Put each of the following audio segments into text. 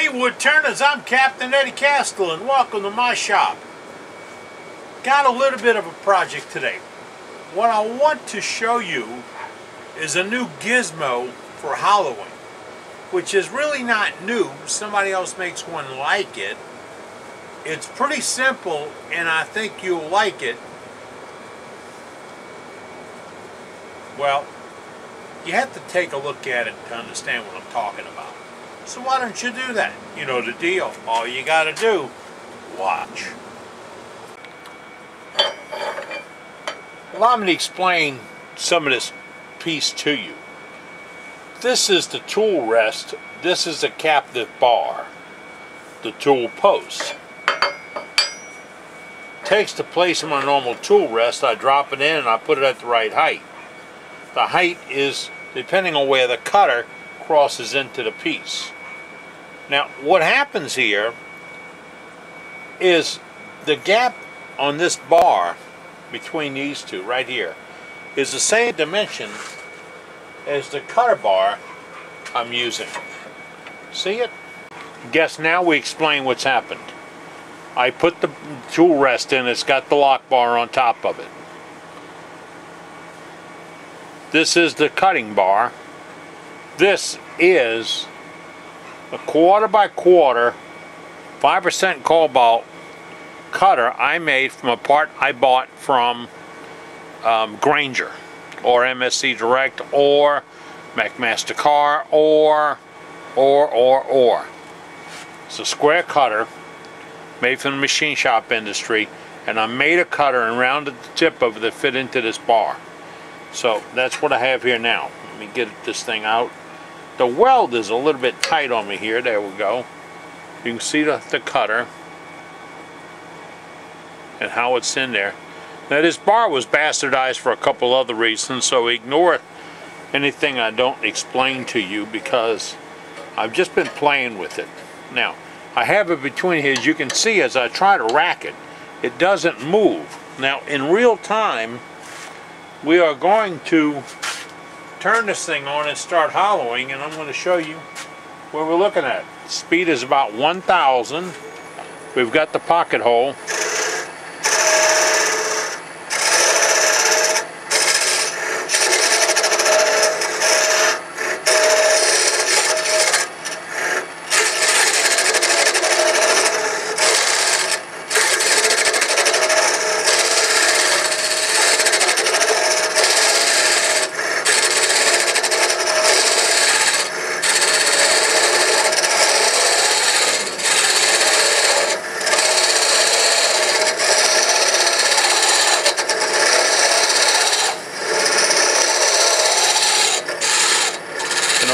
Hey Woodturners, I'm Captain Eddie Castle and welcome to my shop. Got a little bit of a project today. What I want to show you is a new gizmo for Halloween, which is really not new. Somebody else makes one like it. It's pretty simple and I think you'll like it. Well, you have to take a look at it to understand what I'm talking about. So why don't you do that? You know the deal. All you gotta do, watch. Allow me to explain some of this piece to you. This is the tool rest. This is the captive bar. The tool post. Takes the place of my normal tool rest. I drop it in and I put it at the right height. The height is depending on where the cutter crosses into the piece. Now, what happens here is the gap on this bar between these two right here is the same dimension as the cutter bar I'm using. See it? Guess now we explain what's happened. I put the tool rest in, it's got the lock bar on top of it. This is the cutting bar. This is a 1/4 by 1/4 5% cobalt cutter I made from a part I bought from Granger or MSC Direct or McMaster Car or. It's a square cutter made from the machine shop industry, and I made a cutter and rounded the tip of it to fit into this bar. So that's what I have here now. Let me get this thing out. The weld is a little bit tight on me here. There we go. You can see the cutter and how it's in there. Now this bar was bastardized for a couple other reasons, so ignore anything I don't explain to you because I've just been playing with it. Now I have it between here. As you can see, as I try to rack it, it doesn't move. Now in real time we are going to turn this thing on and start hollowing, and I'm going to show you what we're looking at. Speed is about 1,000. We've got the pocket hole.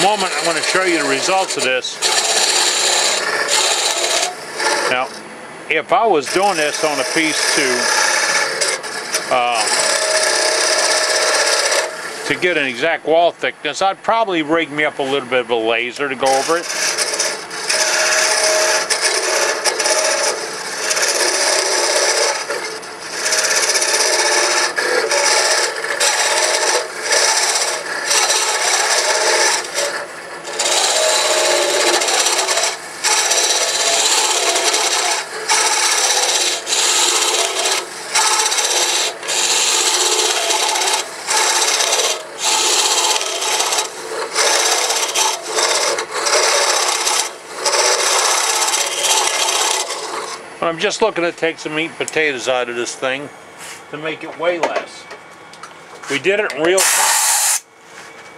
Moment I'm going to show you the results of this. Now if I was doing this on a piece to get an exact wall thickness, I'd probably rig me up a little bit of a laser to go over it. I'm just looking to take some meat and potatoes out of this thing to make it weigh less. We did it in real time.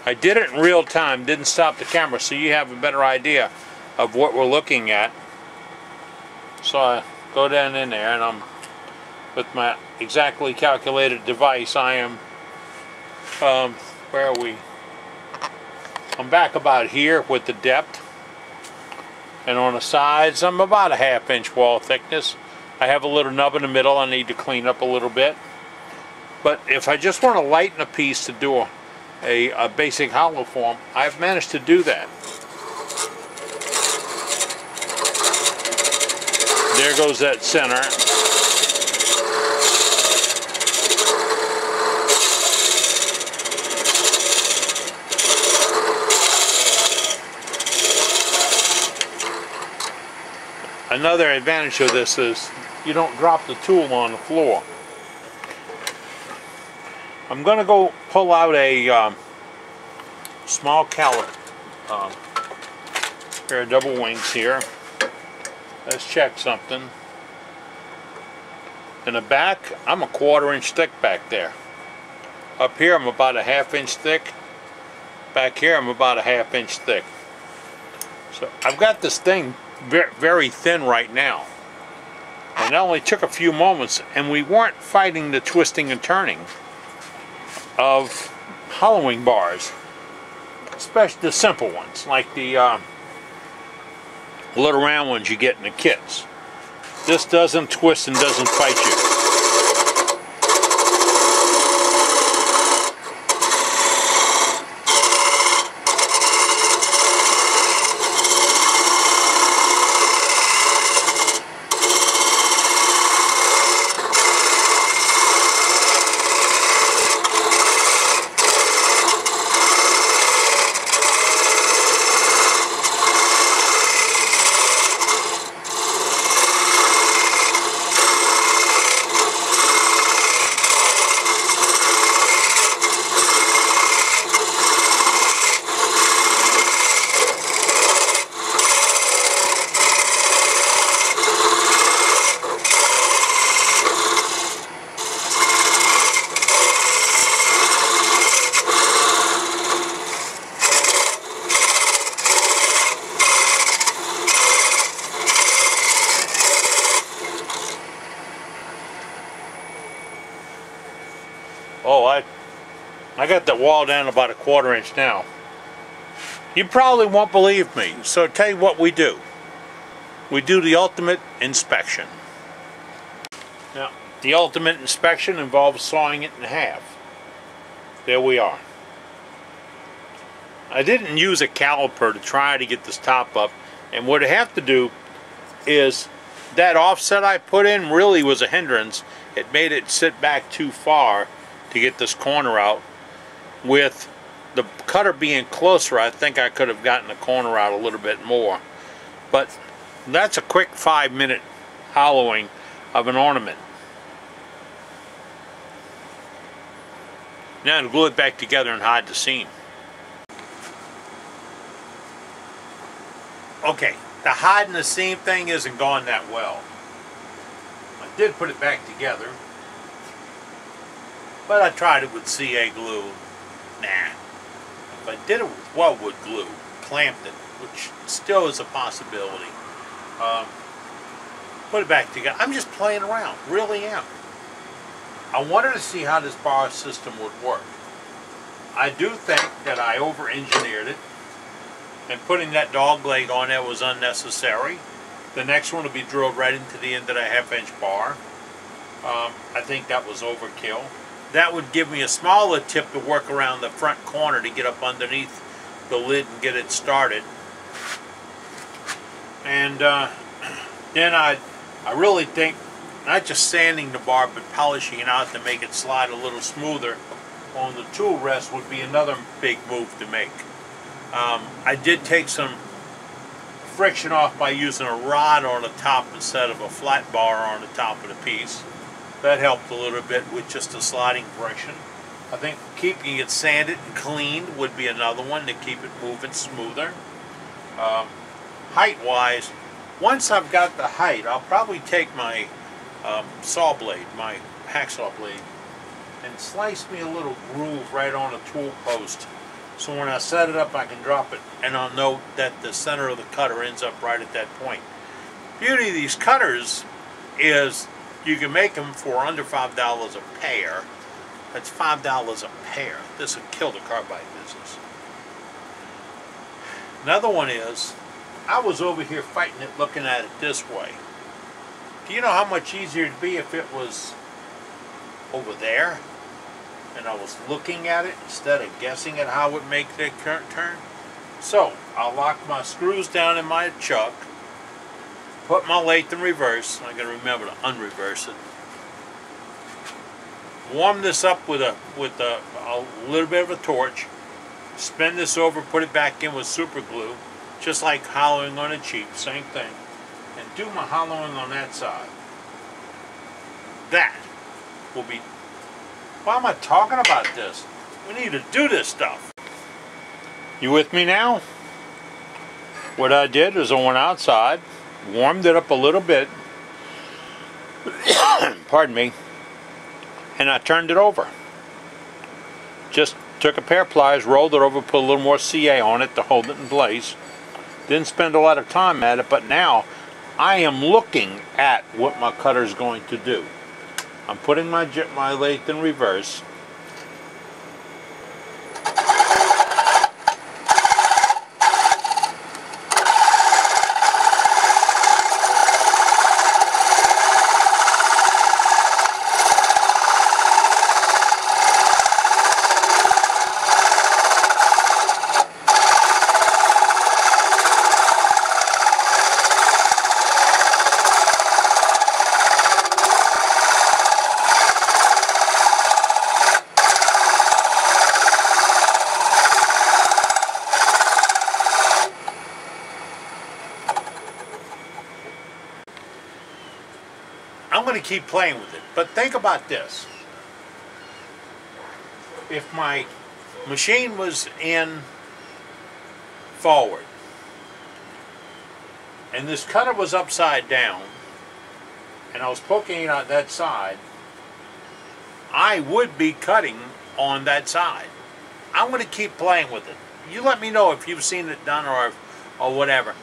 I did it in real time, didn't stop the camera, so you have a better idea of what we're looking at. So I go down in there and I'm with my exactly calculated device. I am where are we? I'm back about here with the depth. And on the sides, I'm about a 1/2 inch wall thickness. I have a little nub in the middle I need to clean up a little bit. But if I just want to lighten a piece to do a basic hollow form, I've managed to do that. There goes that center. another advantage of this is you don't drop the tool on the floor. I'm going to go pull out a small caliper, pair of double wings here. Let's check something. In the back, I'm a 1/4 inch thick back there. Up here, I'm about a 1/2 inch thick. Back here, I'm about a 1/2 inch thick. So I've got this thing very thin right now. And it only took a few moments, and we weren't fighting the twisting and turning of hollowing bars, especially the simple ones, like the little round ones you get in the kits. This doesn't twist and doesn't fight you. Oh, I got that wall down about a 1/4 inch now. You probably won't believe me, so tell you what we do. We do the ultimate inspection. Now, the ultimate inspection involves sawing it in half. There we are. I didn't use a caliper to try to get this top up, and what I have to do is that offset I put in really was a hindrance. It made it sit back too far to get this corner out. With the cutter being closer, I think I could have gotten the corner out a little bit more. But that's a quick 5-minute hollowing of an ornament. Now to glue it back together and hide the seam. Okay, the hiding the seam thing isn't going that well. I did put it back together, but I tried it with CA glue. Nah. If I did it with weldwood glue, clamped it, which still is a possibility, put it back together. I'm just playing around, really am. I wanted to see how this bar system would work. I do think that I over-engineered it, and putting that dog leg on there was unnecessary. The next one will be drilled right into the end of the 1/2 inch bar. I think that was overkill. That would give me a smaller tip to work around the front corner to get up underneath the lid and get it started. And then I really think not just sanding the bar but polishing it out to make it slide a little smoother on the tool rest would be another big move to make. I did take some friction off by using a rod on the top instead of a flat bar on the top of the piece. That helped a little bit with just the sliding friction. I think keeping it sanded and cleaned would be another one to keep it moving smoother. Height-wise, once I've got the height, I'll probably take my saw blade, my hacksaw blade, and slice me a little groove right on a tool post. So when I set it up, I can drop it, and I'll note that the center of the cutter ends up right at that point. Beauty of these cutters is you can make them for under $5 a pair. That's $5 a pair. This would kill the carbide business. Another one is, I was over here fighting it looking at it this way. Do you know how much easier it'd be if it was over there and I was looking at it instead of guessing at how it would make the current turn? So I'll lock my screws down in my chuck, put my lathe in reverse. I gotta remember to unreverse it. Warm this up with a little bit of a torch. Spin this over, put it back in with super glue, just like hollowing on a Jeep, same thing. and do my hollowing on that side. That will be... Why am I talking about this? We need to do this stuff. You with me now? What I did is I went outside, warmed it up a little bit, pardon me, and I turned it over. Just took a pair of pliers, rolled it over, put a little more CA on it to hold it in place. Didn't spend a lot of time at it, but now I am looking at what my cutter is going to do. I'm putting my lathe in reverse. I'm going to keep playing with it, but think about this. If my machine was in forward and this cutter was upside down and I was poking it on that side, I would be cutting on that side. I'm going to keep playing with it. You let me know if you've seen it done or whatever.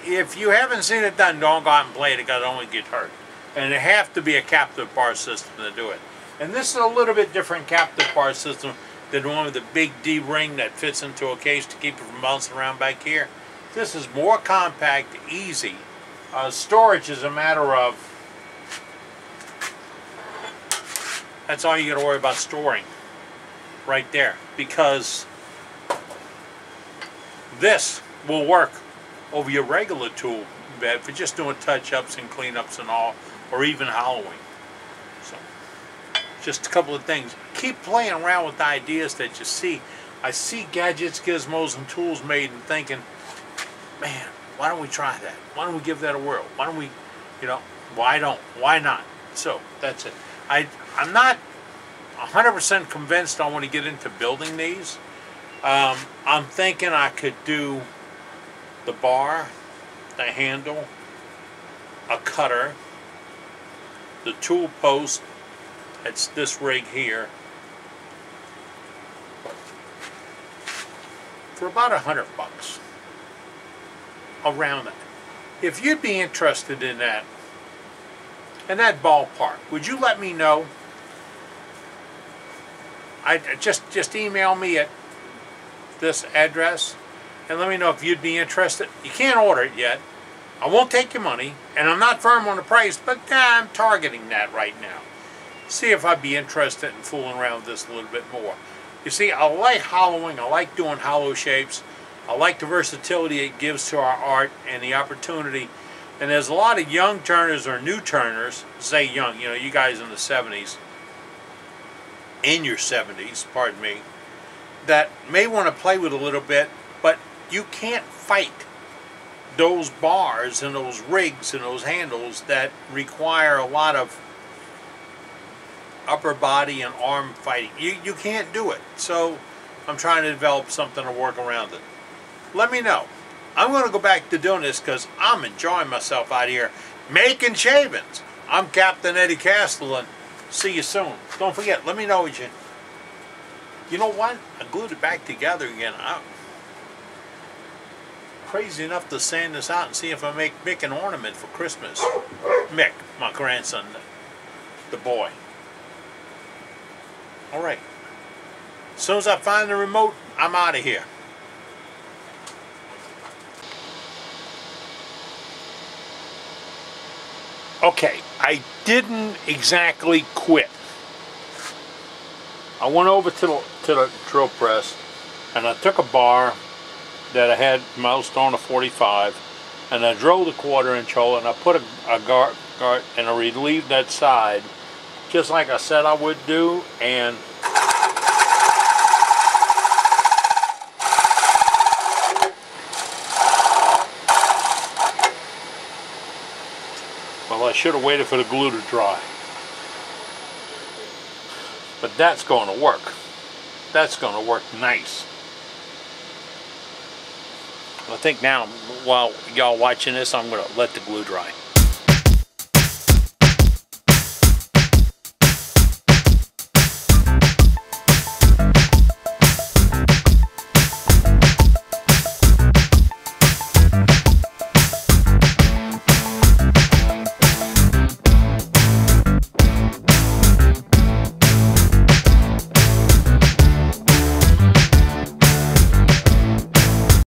If you haven't seen it done, don't go out and play it because it only get hurt. And it have to be a captive bar system to do it. And this is a little bit different captive bar system than the one with the big D ring that fits into a case to keep it from bouncing around back here. This is more compact, easy. Storage is a matter of, that's all you got to worry about storing right there, because this will work over your regular tool bed for just doing touch-ups and cleanups and all, or even hollowing. So, just a couple of things. Keep playing around with the ideas that you see. I see gadgets, gizmos, and tools made and thinking, man, why don't we try that? Why don't we give that a whirl? Why don't we, why not? So, that's it. I'm not 100% convinced I want to get into building these. I'm thinking I could do the bar, the handle, a cutter, the tool post, it's this rig here, for about $100 around that. If you'd be interested in that ballpark, would you let me know? Just email me at this address and let me know if you'd be interested. You can't order it yet. I won't take your money, and I'm not firm on the price, but I'm targeting that right now. See if I'd be interested in fooling around with this a little bit more. You see, I like hollowing, I like doing hollow shapes, I like the versatility it gives to our art and the opportunity. And there's a lot of young turners or new turners, say young, you guys in the 70s, in your 70s, pardon me, that may want to play with a little bit, but you can't fight those bars and those rigs and those handles that require a lot of upper body and arm fighting. You can't do it. So I'm trying to develop something to work around it. Let me know. I'm going to go back to doing this because I'm enjoying myself out here making shavings. I'm Captain Eddie Castellan. See you soon. Don't forget, let me know what you know what? I glued it back together again. I'm crazy enough to sand this out and see if I make Mick an ornament for Christmas. Mick, my grandson, the boy. Alright. As soon as I find the remote, I'm out of here. Okay, I didn't exactly quit. I went over to the drill press and I took a bar that I had moused on a 45 and I drilled a 1/4-inch hole and I put a guard and I relieved that side just like I said I would do, and should have waited for the glue to dry. But that's going to work. That's going to work nice. I think now, while y'all watching this, I'm going to let the glue dry.